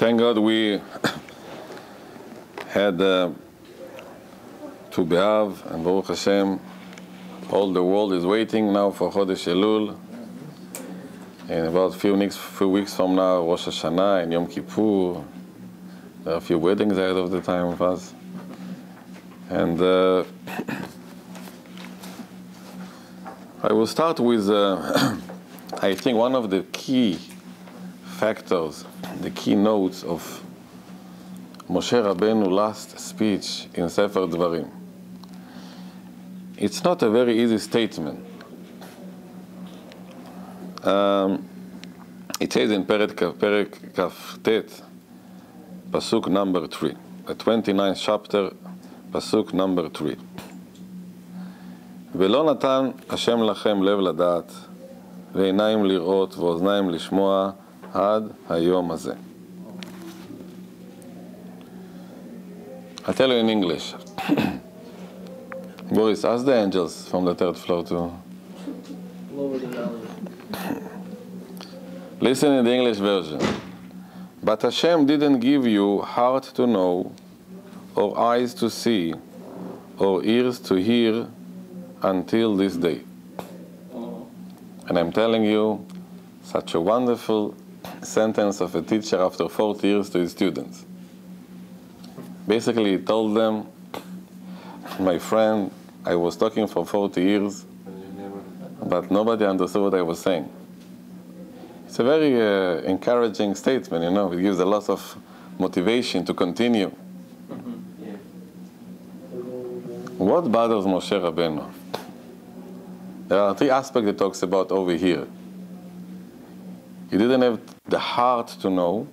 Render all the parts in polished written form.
Thank God we had Tu B'Av, and Baruch Hashem, all the world is waiting now for Chodesh Elul. In about few weeks from now, Rosh Hashanah and Yom Kippur. There are a few weddings ahead of the time of us. And I will start with, I think, one of the key factors, the keynotes of Moshe Rabbeinu's last speech in Sefer Dvarim. It's not a very easy statement. It says in Perek Kaftet, Pasuk number 3, the 29th chapter, Pasuk number 3. ולא נתן השם לכם לב לדעת, ועיניים לראות ואוזניים לשמוע עד היום הזה. I tell you in English. Boris, ask the angels from the third floor to lower the volume. Listen in the English version. But Hashem didn't give you heart to know, or eyes to see, or ears to hear until this day. And I'm telling you, such a wonderful sentence of a teacher after 40 years to his students. Basically, he told them, my friend, I was talking for 40 years, but nobody understood what I was saying. It's a very encouraging statement, you know. It gives a lot of motivation to continue. What bothers Moshe Rabbeinu? There are three aspects he talks about over here. He didn't have the heart to know,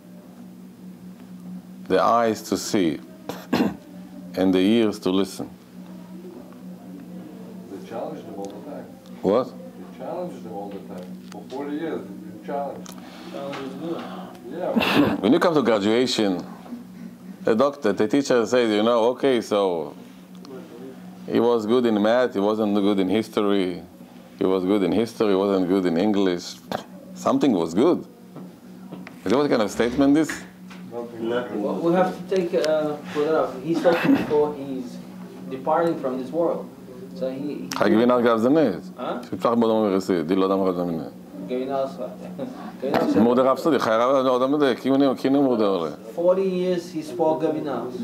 the eyes to see, and the ears to listen. They challenged him all the time. What? They challenged him all the time. For 40 years, they've been challenged. Challenge is good. Yeah. When you come to graduation, the teacher says, you know, okay, so he was good in math, he wasn't good in history. He was good in history, he wasn't good in English. Something was good. You know what kind of statement this? Well, we have to take put it up. He's talking before he's departing from this world. So he Giving out God's name. Huh? Shifach bodam merisi. Dilo dam God's name. Giving us 40 years he spoke Gavinas.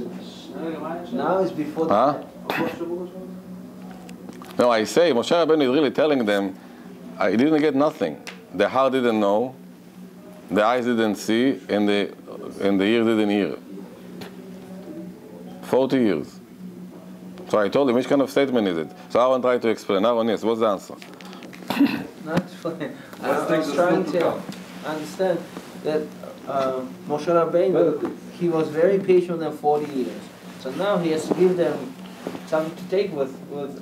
Now it's before the No, I say, Moshe Rabbeinu is really telling them, I didn't get nothing. The heart didn't know, the eyes didn't see, and the ear didn't hear. 40 years. So I told him, which kind of statement is it? So Aaron tried to explain. Aaron, yes, what's the answer? Not explain. I was trying to understand that Moshe Rabbeinu, he was very patient than 40 years. So now he has to give them something to take with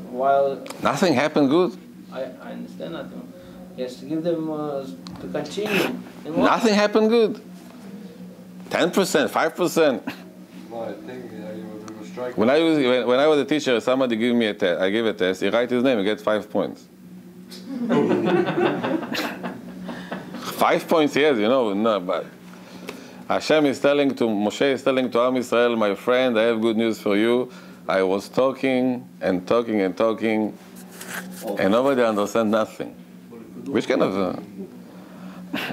while... Nothing happened good. I understand that. He has to give them to continue. Nothing happened good. 10%, 5%. No, I think he was striking. When I was a teacher, somebody gave me a test. I gave a test. He write his name, he get 5 points. 5 points, yes, you know. No, but Hashem is telling to Moshe is telling to Am Israel, my friend, I have good news for you. I was talking and talking and talking, and nobody understand nothing. Which kind of...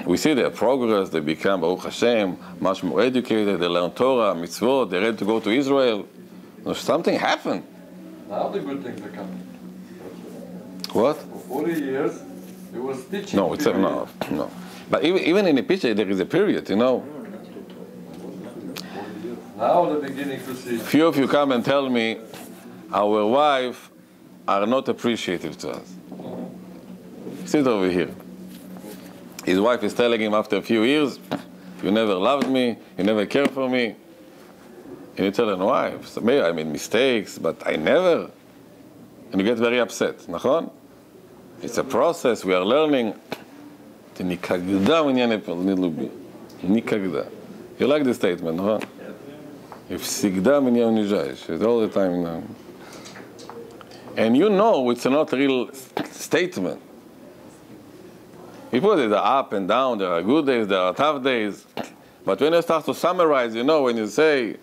we see their progress, they become, Baruch Hashem, much more educated, they learn Torah, mitzvot, they're ready to go to Israel. No, something happened. Now the good things are coming. What? For 40 years, it was teaching. No, it's no. But even in a picture, there is a period, you know. Now they're beginning to see. Few of you come and tell me, our wives are not appreciative to us. Sit over here. His wife is telling him after a few years, you never loved me, you never cared for me. And you tell him, wife, so maybe I made mistakes, but I never. And you get very upset, נכון? It's a process, we are learning. You like the statement, נכון? It's all the time now. And you know it's not a real statement. People, there are up and down, there are good days, there are tough days. But when you start to summarize, you know, when you say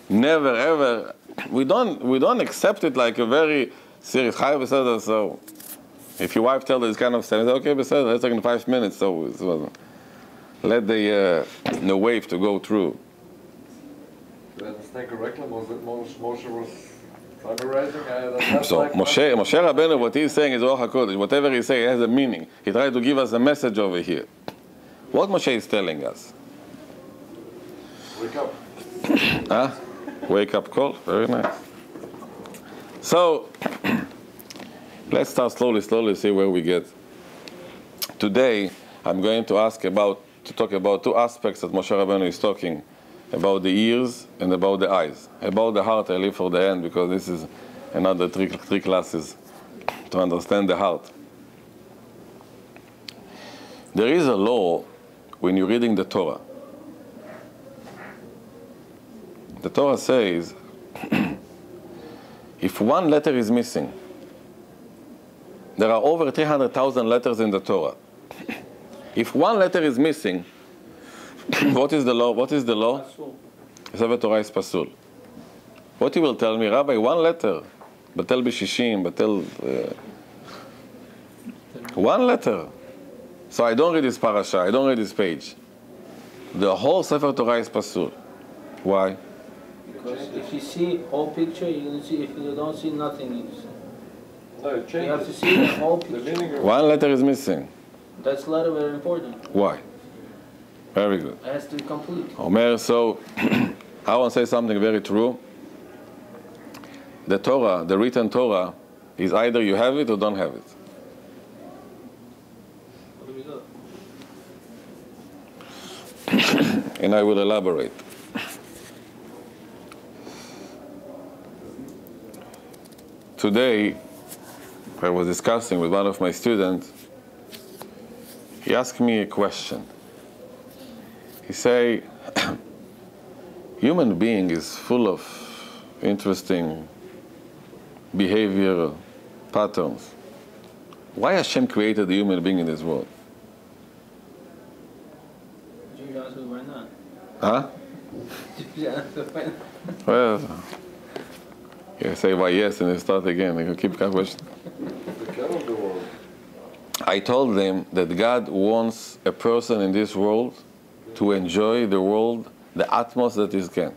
never ever, we don't accept it like a very serious. So if your wife tells this kind of stuff, okay, let's take in 5 minutes. So let the wave to go through. Do I understand correctly? Moshe was summarizing? So Moshe Rabbeinu, what he's saying is Ruach HaKodesh. Whatever he says has a meaning. He tried to give us a message over here. What Moshe is telling us? Wake up. Huh? Wake up call. Very nice. So let's start slowly, see where we get. Today, I'm going to talk about two aspects that Moshe Rabbeinu is talking about: the ears and about the eyes. About the heart, I leave for the end because this is another three classes to understand the heart. There is a law when you're reading the Torah. The Torah says, if one letter is missing, there are over 300,000 letters in the Torah. If one letter is missing, what is the law? What is the law? Sefer Torah is pasul. What you will tell me, Rabbi, one letter, batel b'shishim, one letter. So I don't read this parasha, I don't read this page. The whole Sefer Torah is pasul. Why? Because if you see whole picture, you're going to see. If you don't see nothing, you have to see the whole picture. One letter is missing. That's letter very important. Why? Very good. It has to be complete. Omer, so I want to say something very true. The Torah, the written Torah, is either you have it or don't have it. And I will elaborate. Today, I was discussing with one of my students. He asked me a question. He said, human being is full of interesting behavioral patterns. Why Hashem created the human being in this world? Why not? Huh? Well, you say why yes and you start again. You keep question. The care of the world. I told them that God wants a person in this world to enjoy the world, the utmost that he can.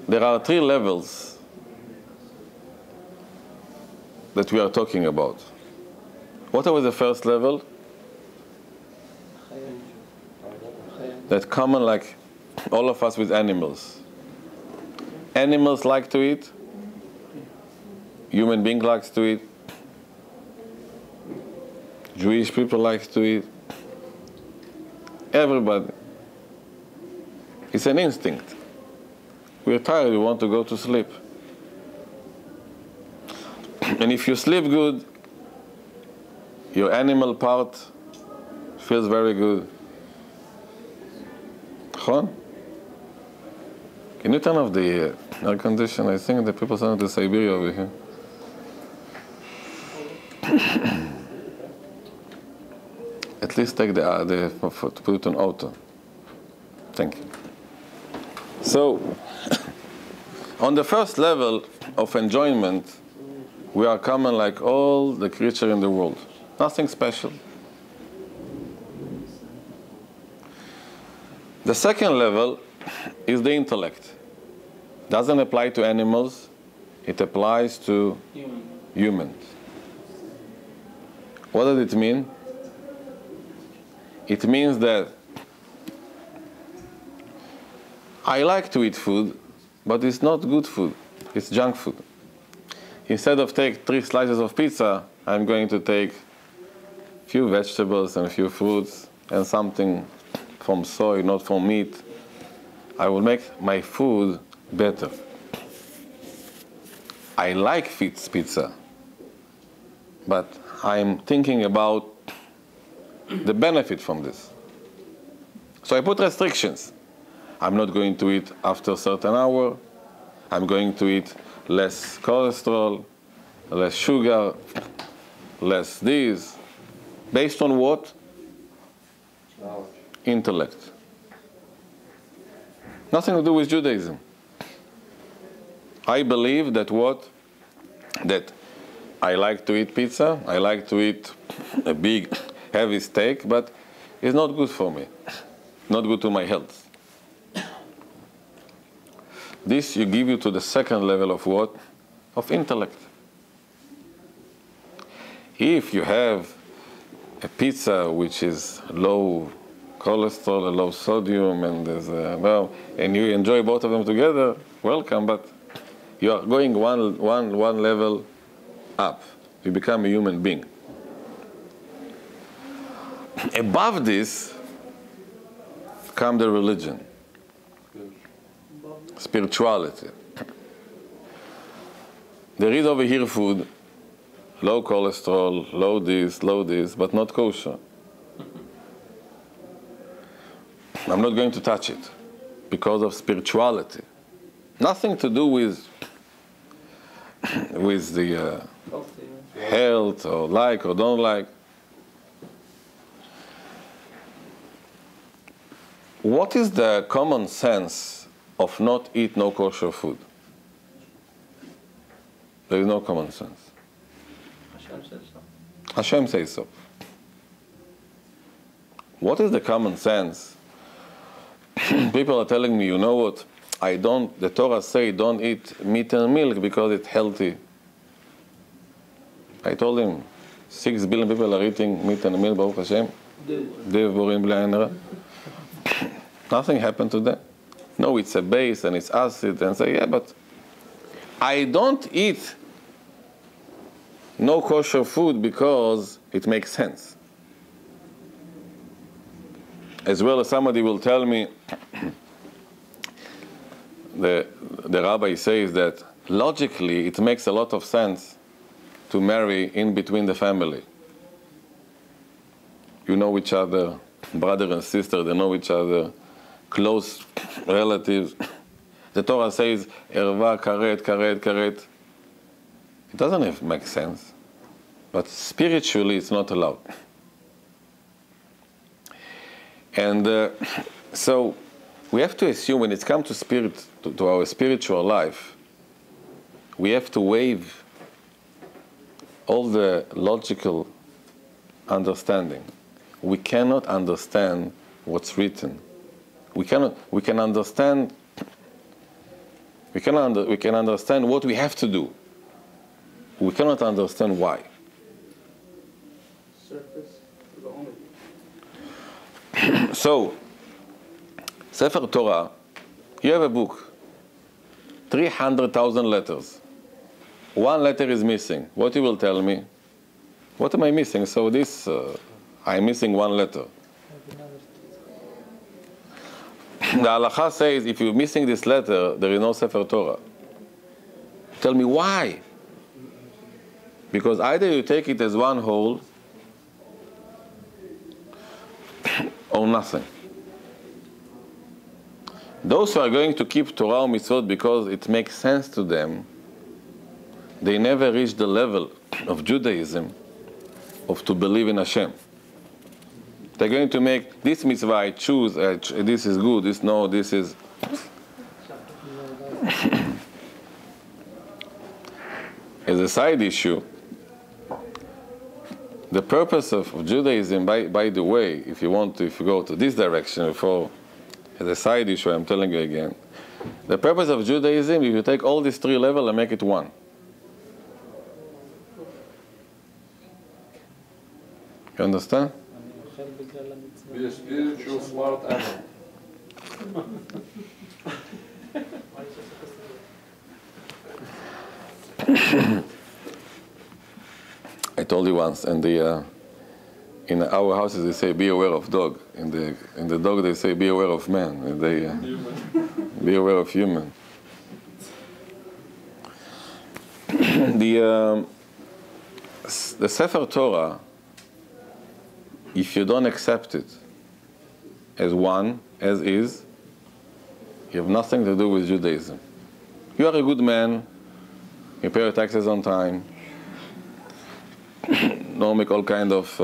There are 3 levels that we are talking about. What was the first level? That common like all of us with animals. Animals like to eat. Human being likes to eat. Jewish people like to eat. Everybody. It's an instinct. We're tired, we want to go to sleep. And if you sleep good, your animal part feels very good. Can you turn off the air conditioner? I think the people sent to Siberia over here. At least take the put it on auto. Thank you. So, on the first level of enjoyment, we are common like all the creatures in the world. Nothing special. The second level is the intellect. Doesn't apply to animals, it applies to humans. What does it mean? It means that I like to eat food, but it's not good food, it's junk food. Instead of take 3 slices of pizza, I'm going to take a few vegetables and a few fruits and something from soy, not from meat. I will make my food better. I like pizza, but I'm thinking about the benefit from this. So I put restrictions. I'm not going to eat after a certain hour. I'm going to eat less cholesterol, less sugar, less this. Based on what? Knowledge. Intellect. Nothing to do with Judaism. I believe that what? That I like to eat pizza, I like to eat a big, heavy steak, but it's not good for me. Not good to my health. This you give you to the second level of what? Of intellect. If you have a pizza which is low cholesterol, low sodium, and there's and you enjoy both of them together, welcome, but you are going one level up. You become a human being. Above this come the religion, spirituality. There is over here food, low cholesterol, low this, but not kosher. I'm not going to touch it because of spirituality. Nothing to do with the health or like or don't like. What is the common sense of not eat no kosher food? There is no common sense. Hashem says so. Hashem says so. What is the common sense? People are telling me, you know what? The Torah say don't eat meat and milk because it's healthy. I told him, 6 billion people are eating meat and milk, Baruch Hashem. Dev borim bli ayin hara. Nothing happened to them. No, it's a base and it's acid, and say, yeah, but I don't eat no kosher food because it makes sense. As well as somebody will tell me, the rabbi says that logically it makes a lot of sense to marry in between the family. You know each other, brother and sister, they know each other, close relatives. The Torah says, erva, karet, karet, karet. It doesn't make sense, but spiritually it's not allowed. And so we have to assume when it comes to spirit, to our spiritual life, we have to waive all the logical understanding. We cannot understand what's written. We can understand what we have to do. We cannot understand why. Surface the only. So, Sefer Torah, you have a book, 300,000 letters. One letter is missing. What you will tell me? What am I missing? So this, I'm missing one letter. The halacha says, if you're missing this letter, there is no Sefer Torah. Tell me why? Because either you take it as one whole, or nothing. Those who are going to keep Torah or mitzvot because it makes sense to them, they never reach the level of Judaism of to believe in Hashem. They're going to make this mitzvah, I choose, this is good, this no, this is... As a side issue, the purpose of Judaism, by the way, if you go to this direction, as a side issue, I'm telling you again, the purpose of Judaism, if you take all these 3 levels and make it one. You understand? Be a spiritual smart animal. I told you once, and in our houses they say, "Be aware of dog." In the dog they say, "Be aware of man." And they be aware of human. The Sefer Torah, if you don't accept it as one, as is, you have nothing to do with Judaism. You are a good man, you pay your taxes on time, don't make all kind of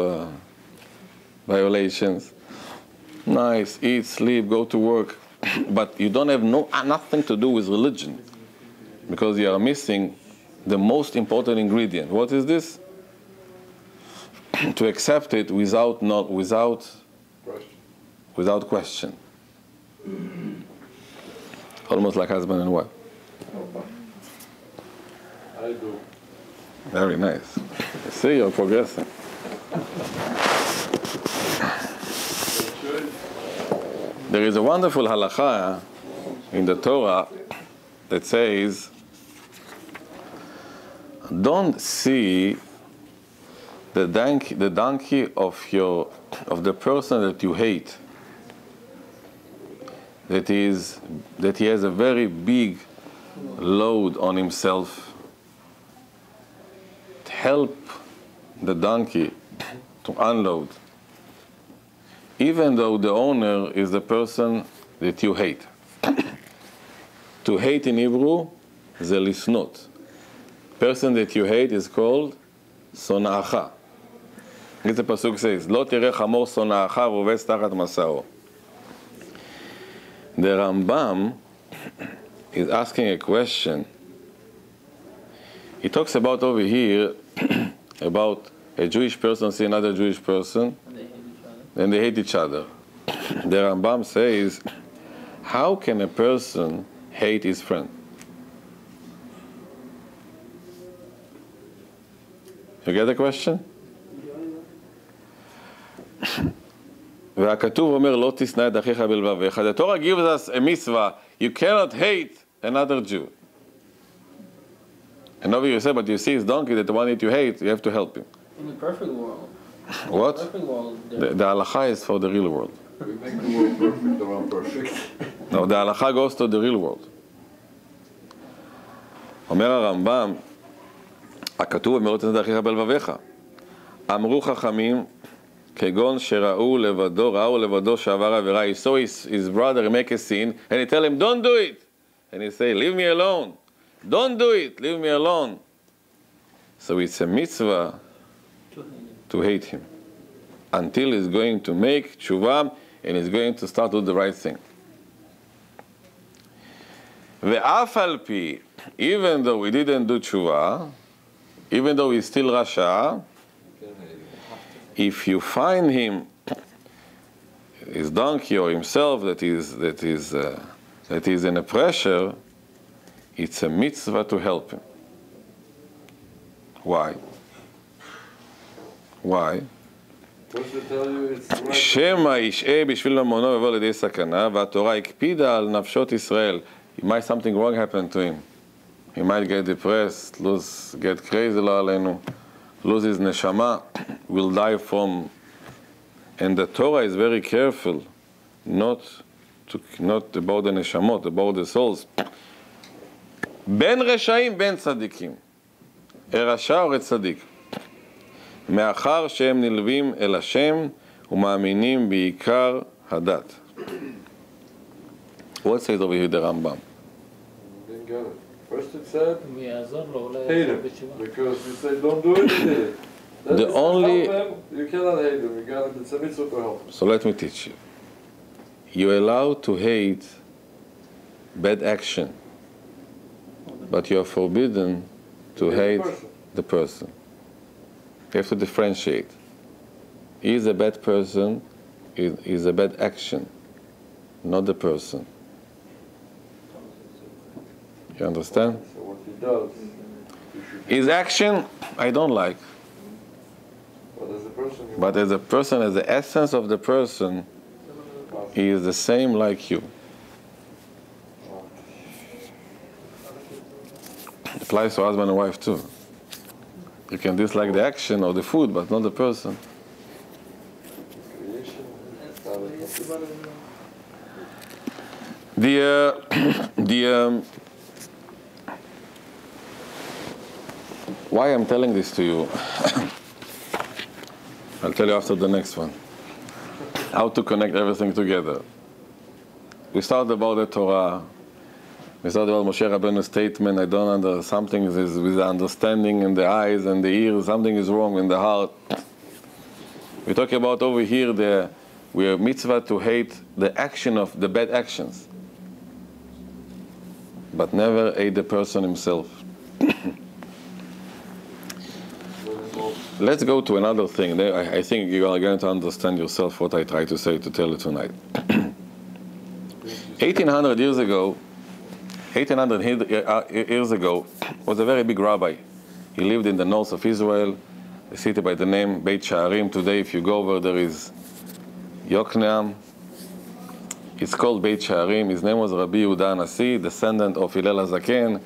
violations. Nice, eat, sleep, go to work. But you don't have nothing to do with religion, because you are missing the most important ingredient. What is this? To accept it without question. Almost like husband and wife. I do. Very nice. You see, you're progressing. There is a wonderful halakha in the Torah that says, don't see the donkey of the person that you hate, that he has a very big load on himself. Help the donkey to unload, even though the owner is the person that you hate. To hate in Hebrew is a lisnot. Person that you hate is called sona'acha. This the pasuk says, "Lo tireh chamor sona'acha rovetz tachat masao." The Rambam is asking a question. He talks about over here about a Jewish person see another Jewish person, and they hate each other. The Rambam says, how can a person hate his friend? You get the question? והכתוב אומר לא תשנא את אחיך בלבביך. The Torah gives us a mitzvah. You cannot hate another Jew. And over here you say, but you see his donkey, that the one that you hate, you have to help him. In the perfect world. What? In the perfect world. The halakha is for the real world. We make the world perfect or unperfect. No, the halakha goes to the real world. אומר הרמב"ם, הכתוב אומר לא תשנא את אחיך בלבביך. אמרו חכמים, כגון שראו לבדו שעבר עבירה. He saw his brother make a sin, and he tell him, don't do it. And he say, leave me alone. Don't do it, leave me alone. So it's a mitzvah to hate him until he's going to make tshuva and he's going to start to do the right thing. Ve'af al pi, even though he didn't do tshuva, even though he's still rasha, if you find him, his donkey or himself that is in a pressure, it's a mitzvah to help him. Why? Why? What's to tell you it's the right שמא ישעה בשביל ממונו ויבוא לידי סכנה, והתורה הקפידה על נפשות ישראל. Might something wrong happen to him. He might get depressed, get crazy, לא עלינו, lose his neshama, will die from. And the Torah is very careful, not about the neshamot, about the souls. בין רשעים בין צדיקים, רשע או צדיק, מאחר שהם נלווים אל השם ומאמינים בעיקר הדת. What says over here the Rambam? Didn't get it. First it said, hate him, him. because you say don't do it, you did it. Then The it says, only- help him, you cannot hate him, you got it's a mitzvah to help him. So let me teach you. You're allowed to hate bad action, but you're forbidden to hate the person. You have to differentiate. He is a bad person, is a bad action, not the person. You understand? So what he does, you should His action, I don't like. but as a person, you But as a person, as the essence of the person, he is the same like you. Applies to husband and wife too. You can dislike the action or the food, but not the person. creation, Why I'm telling this to you, I'll tell you after the next one. How to connect everything together. We started about the Torah. We started about Moshe Rabbeinu's statement. I don't understand. Something is with the understanding and the eyes and the ears. Something is wrong in the heart. We talk about over here we are mitzvah to hate the action of the bad actions, but never hate the person himself. Let's go to another thing. I think you are going to understand yourself what I try to say to tell you tonight. 1800 years ago was a very big rabbi. He lived in the north of Israel, a city by the name Beit Sha'arim. Today, if you go over, there is Yokneam. It's called Beit Sha'arim. His name was Rabbi Yehuda Nasi, descendant of Hillel HaZaken,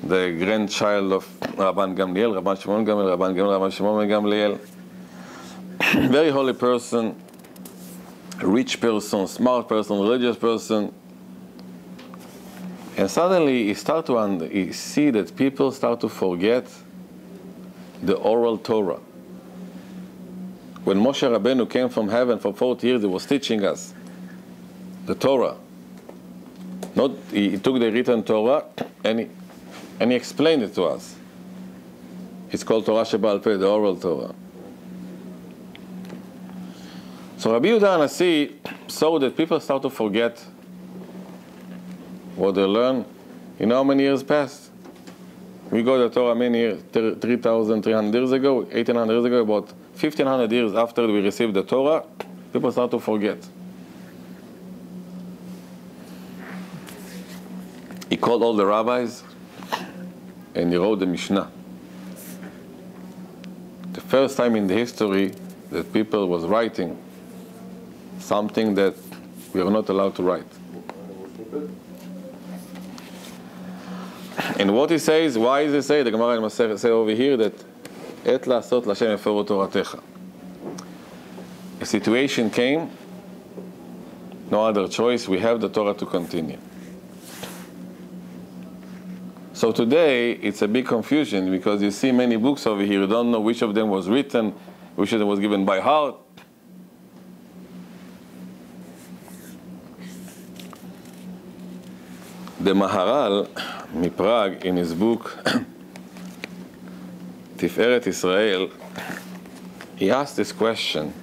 the grandchild of Rabban Gamliel, Rabban Shimon Gamliel, Rabban Gamliel, Rabban Shimon Gamliel. Very holy person, rich person, smart person, religious person. And suddenly he see that people start to forget the oral Torah. When Moshe Rabbeinu came from heaven for 40 years, he was teaching us the Torah. He took the written Torah and he explained it to us. It's called Torah Sheba'al Peh, the oral Torah. So Rabbi Yehuda Nasi saw that people start to forget what they learned. You know how many years passed? We got the Torah many years, 3,300 years ago, 1,800 years ago, about 1,500 years after we received the Torah, people start to forget. He called all the rabbis and he wrote the Mishnah. The first time in the history that people was writing something that we are not allowed to write. And what he says, why does he say? The Gemara in Masechet say over here that Et la'asot l'Hashem eferu toratecha. A situation came, no other choice, we have the Torah to continue. So today, it's a big confusion because you see many books over here, you don't know which of them was written, which of them was given by heart. The Maharal, Prague, in his book Tiferet Israel, he asked this question: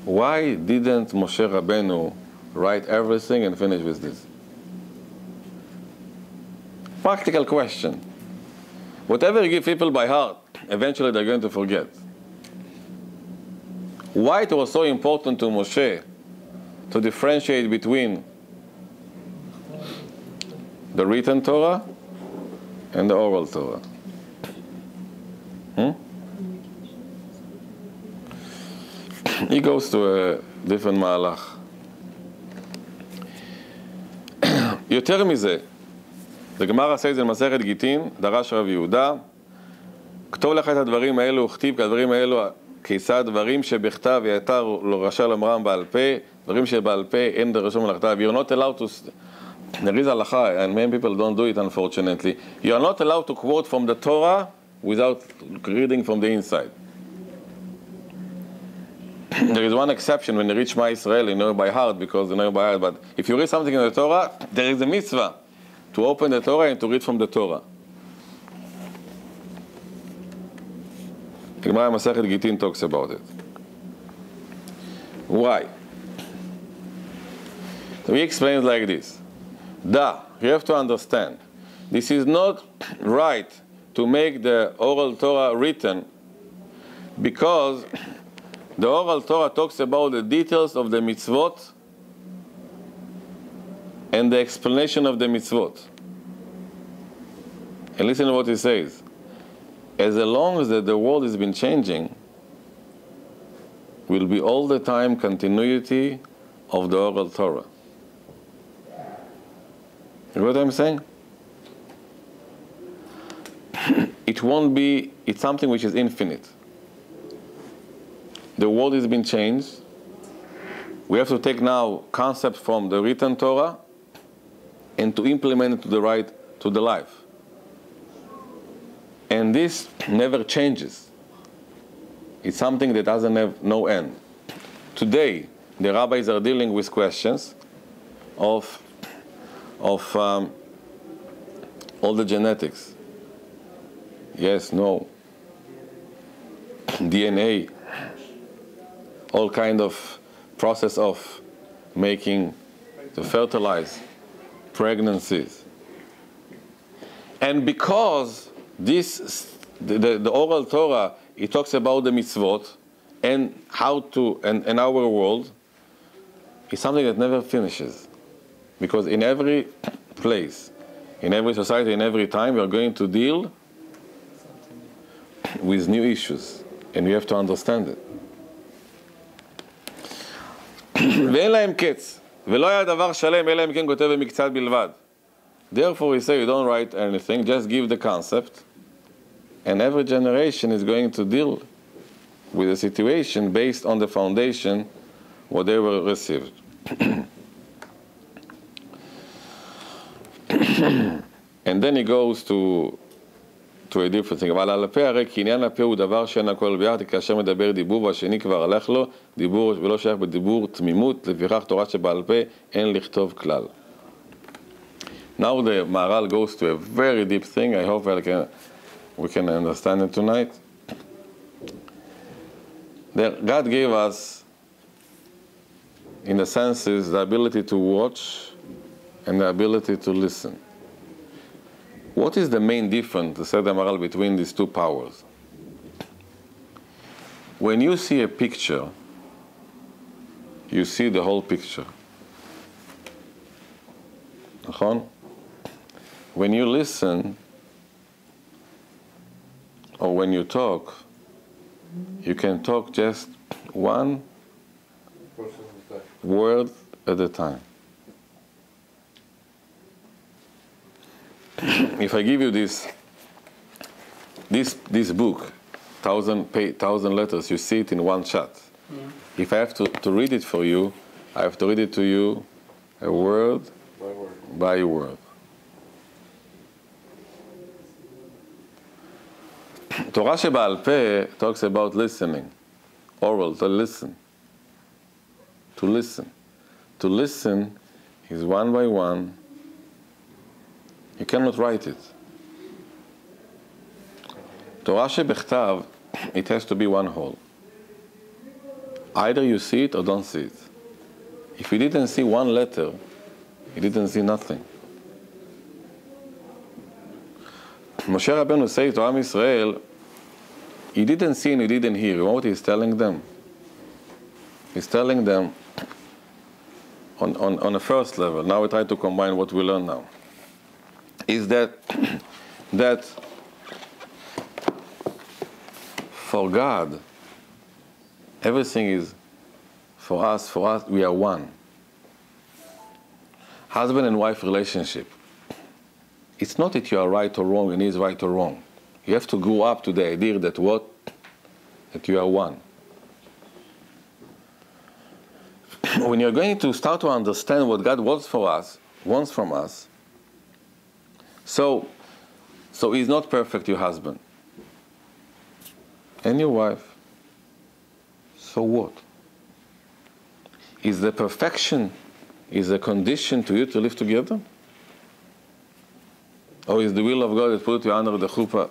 why didn't Moshe Rabbeinu write everything and finish with this? Practical question. Whatever you give people by heart, eventually they're going to forget. Why it was so important to Moshe to differentiate between the written Torah and the oral Torah? He goes to a different מהלך. יותר מזה, הגמרא says in מסכת גיטין, דרש רב יהודה, כתוב לך את הדברים האלו, וכתיב כדברים האלו, כיצד דברים שבכתב יתר לא רשע למרם בעל פה, דברים שבעל פה אין דרשו מלאכתיו. You're not allowed to, there is halacha, and many people don't do it unfortunately. You are not allowed to quote from the Torah without reading from the inside. There is one exception when you read Shema Israel, you know by heart, because you know by heart. But if you read something in the Torah, there is a mitzvah to open the Torah and to read from the Torah. The Gemara in Masechet Gittin talks about it. Why? So he explains like this. You have to understand, this is not right to make the oral Torah written because the oral Torah talks about the details of the mitzvot and the explanation of the mitzvot. And listen to what he says. As long as the world has been changing, will be all the time continuity of the oral Torah. You know what I'm saying? It won't be, it's something which is infinite. The world has been changed. We have to take now concepts from the written Torah and to implement it to the life. And this never changes. It's something that doesn't have no end. Today, the rabbis are dealing with questions of all the genetics. Yes, no. DNA. all kind of process of making, to fertilize pregnancies. And because the oral Torah, it talks about the mitzvot and how to, and our world, is something that never finishes. Because in every place, in every society, in every time, we are going to deal with new issues, and we have to understand it. ואין להם קץ, ולא היה דבר שלם, אלא אם כן כותב במקצת בלבד. Therefore, we say, you don't write anything, just give the concept, and every generation is going to deal with the situation based on the foundation, whatever received. And then he goes to a different thing. אבל על הפה הרי כי עניין הפה הוא דבר שאין הכל ביחד, כאשר מדבר דיבור והשני כבר הלך לו, דיבור ולא שייך בדיבור תמימות, לפיכך תורה שבעל פה אין לכתוב כלל. Now the Maharal goes to a very deep thing. I hope we can understand it tonight. That God gave us, in the senses, the ability to watch and the ability to listen. What is the main difference, said the Maharal, between these two powers? When you see a picture, you see the whole picture. When you listen, or when you talk, you can talk just one word at a time. If I give you this book, 1,000 letters, you see it in one shot. Yeah. If I have to read it for you, I have to read it to you a word by word. Torah שבעל פה talks about listening, oral, to listen. To listen. To listen is one by one. You cannot write it. Torah שבכתב, it has to be one whole. Either you see it or don't see it. If you didn't see one letter, you didn't see nothing. Moshe Rabbeinu says to Am Yisrael, he didn't see and he didn't hear. You know what he's telling them? He's telling them on the first level. Now we try to combine what we learn now. Is that for God, everything is for us, we are one. Husband and wife relationship. It's not that you are right or wrong and he is right or wrong. You have to grow up to the idea that that you are one. When you're going to start to understand what God wants from us, so he's not perfect, your husband. And your wife. So what? Is the perfection, is a condition to you to live together? Or is the will of God that put you under the chuppah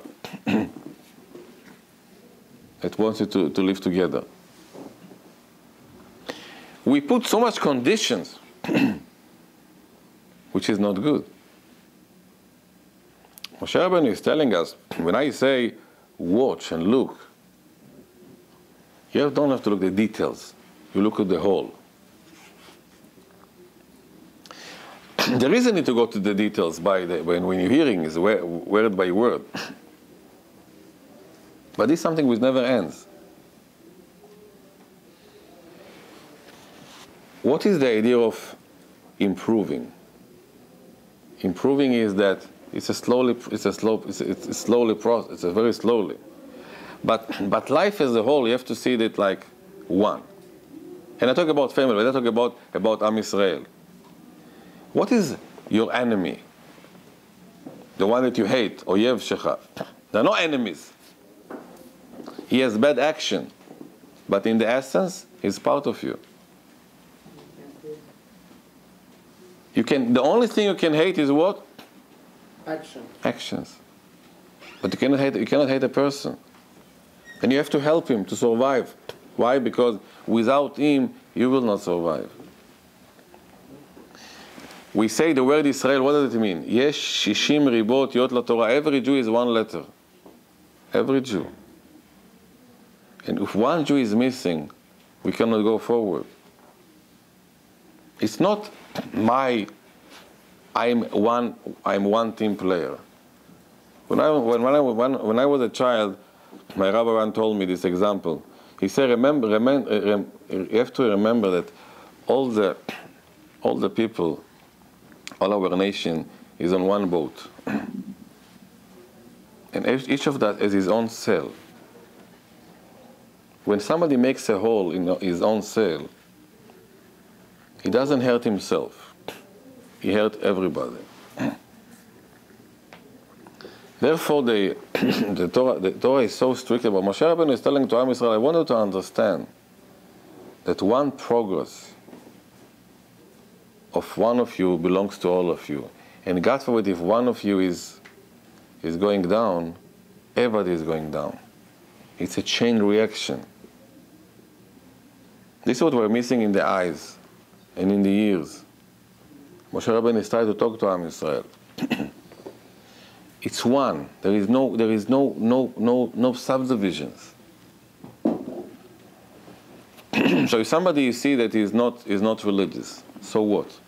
that wants you to live together? We put so much conditions, which is not good. Moshe Rabbeinu is telling us, when I say watch and look, you don't have to look at the details. You look at the whole. The reason you need to go to the details when you're hearing is word by word. But this is something which never ends. What is the idea of improving? Improving is that it's very slowly. But life as a whole, you have to see it like one. And I talk about family, but I talk about Am Yisrael. What is your enemy? The one that you hate, Oyev Shecha. There are no enemies. He has bad action, but in the essence, he's part of you. The only thing you can hate is what? Actions. But you cannot hate a person. And you have to help him to survive Why? Because without him, you will not survive. We say the word Israel, what does it mean? Yesh shishim ribot yot laTorah. Every Jew is one letter. Every Jew. And if one Jew is missing, we cannot go forward. It's not I'm one team player. When I was a child, my rabbi told me this example. He said, you have to remember that all the people, all our nation is on one boat. And each of that has his own sail. When somebody makes a hole in his own sail, he doesn't hurt himself. He hurt everybody. Therefore, the Torah is so strict about. Moshe Rabbeinu is telling to Am Yisrael, I want you to understand that one progress of one of you belongs to all of you. And God forbid, if one of you is going down, everybody is going down. It's a chain reaction. This is what we're missing in the eyes and in the ears. Moshe Rabbeinu is trying to talk to Am Yisrael. It's one. There is no subdivisions. So if somebody you see that is not religious, so what?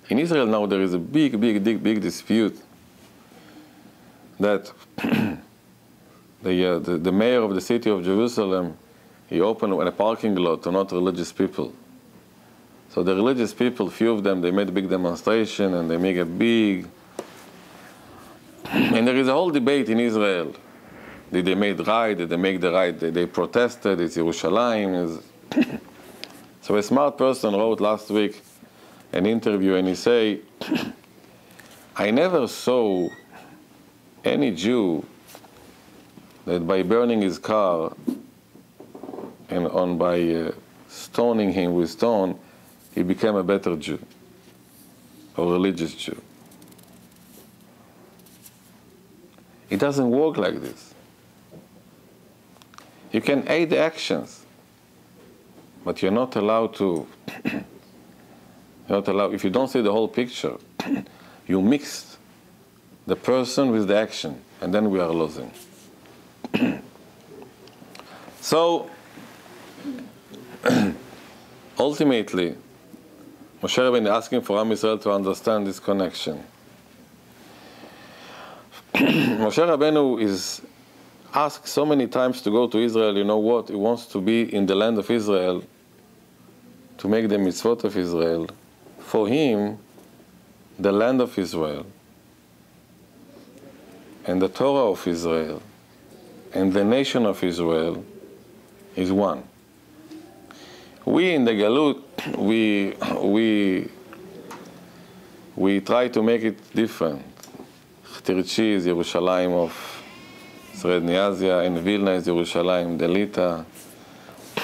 In Israel now there is a big dispute that the mayor of the city of Jerusalem, he opened a parking lot to not religious people. So the religious people, few of them, they made a big demonstration and they make a big... And there is a whole debate in Israel. Did they make right? Did they make the right? They protested. It's Yerushalayim. So a smart person wrote last week an interview and he say, I never saw any Jew that by burning his car and by stoning him with stone, he became a better Jew or religious Jew. It doesn't work like this. You can aid the actions, but you're not allowed to. If you don't see the whole picture, you mix the person with the action, and then we are losing. So, ultimately, Moshe Rabbeinu is asking for Am Yisrael to understand this connection. Moshe Rabbeinu is asked so many times to go to Israel. You know what? He wants to be in the land of Israel, to make the mitzvot of Israel. For him, the land of Israel, and the Torah of Israel, and the nation of Israel is one. We in the Galut, we try to make it different. Tirchi is Yerushalayim of Sredni Asia, and Vilna is Yerushalayim Delita,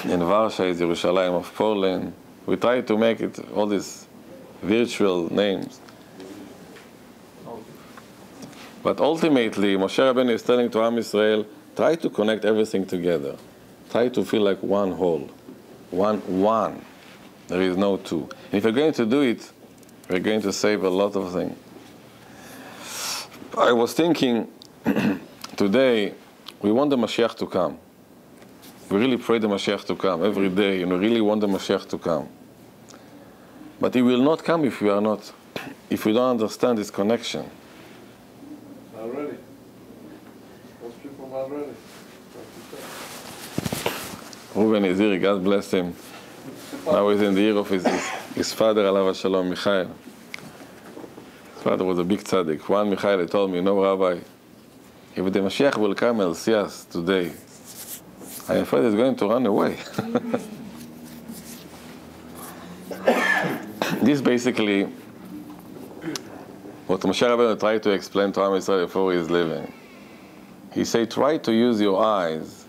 and Varsha is Yerushalayim of Poland. We try to make it all these virtual names. But ultimately, Moshe Rabbeinu is telling to Am Yisrael, try to connect everything together. Try to feel like one whole. One. There is no two. And if you're going to do it, we're going to save a lot of things. I was thinking today, we want the Mashiach to come. We really pray the Mashiach to come every day, and we really want the Mashiach to come. But he will not come if we don't understand this connection. Not ready. Most people not ready. Reuben Iziri, God bless him. Now he's in the ear of his father, Alav Shalom, Michael. His father was a big tzaddik. One Michael told me, no, Rabbi, if the Mashiach will come, he'll see us today. I'm afraid he's going to run away. This basically what Moshe Rabbeinu tried to explain to Am Yisrael before he is leaving. He said, try to use your eyes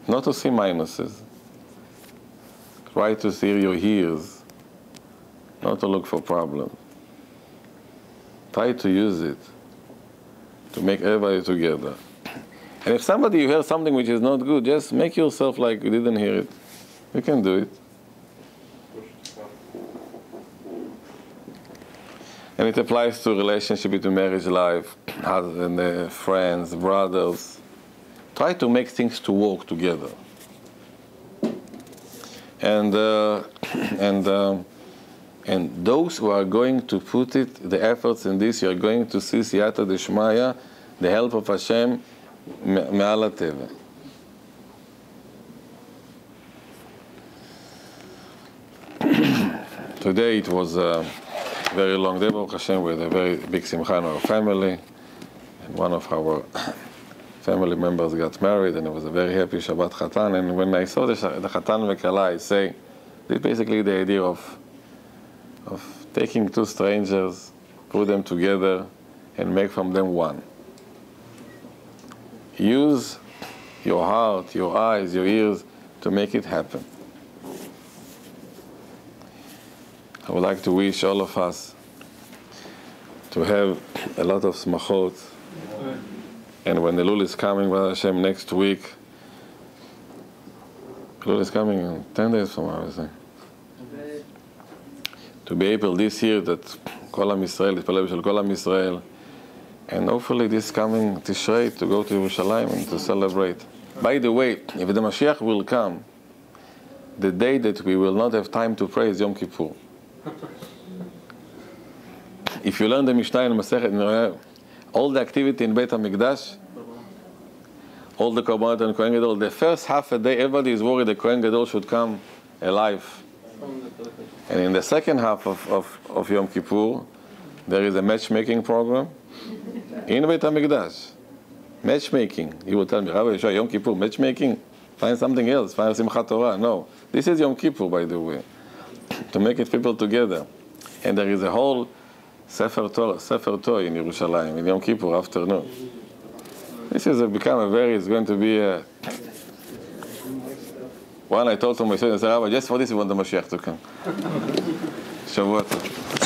not to see minuses. Try to see your ears, not to look for problems. Try to use it to make everybody together. And if somebody, you hear something which is not good, just make yourself like you didn't hear it. You can do it. And it applies to relationship between marriage life, husband, friends, brothers. Try to make things to work together. And those who are going to put the efforts in this, you are going to see siyata deshmaya, the help of Hashem, me'al hateva. Today it was a very long day, Baruch Hashem, with a very big simcha in our family. And one of our family members got married, and it was a very happy Shabbat Chatan. And when I saw the Chatan Vekala, I say, this is basically the idea of taking two strangers, put them together, and make from them one. Use your heart, your eyes, your ears to make it happen. I would like to wish all of us to have a lot of smachot. And when the Elul is coming, Baruch Hashem, next week, Elul is coming in 10 days from now, I think. To be able this year that Kol Am Yisrael, Yitpalel B'Shel Kol Am Yisrael, and hopefully this coming Tishrei to go to Yerushalayim and to celebrate. By the way, if the Mashiach will come, the day that we will not have time to pray is Yom Kippur. If you learn the Mishnah in Masechet, all the activity in Beit HaMikdash, all the Korbanot and Kohen Gadol, the first half a day, everybody is worried the Kohen Gadol should come alive. And in the second half of Yom Kippur, there is a matchmaking program in Beit HaMikdash. Matchmaking. You will tell me, Rabbi Yehoshua, Yom Kippur, matchmaking? Find something else, find Simchat Torah. No. This is Yom Kippur, by the way, to make it people together. And there is a whole Sefer Torah in Yerushalayim, in Yom Kippur afternoon. This is it's going to be a... One I told to my students, Rabbi, just for this we want the Mashiach to come. Shavua Tov.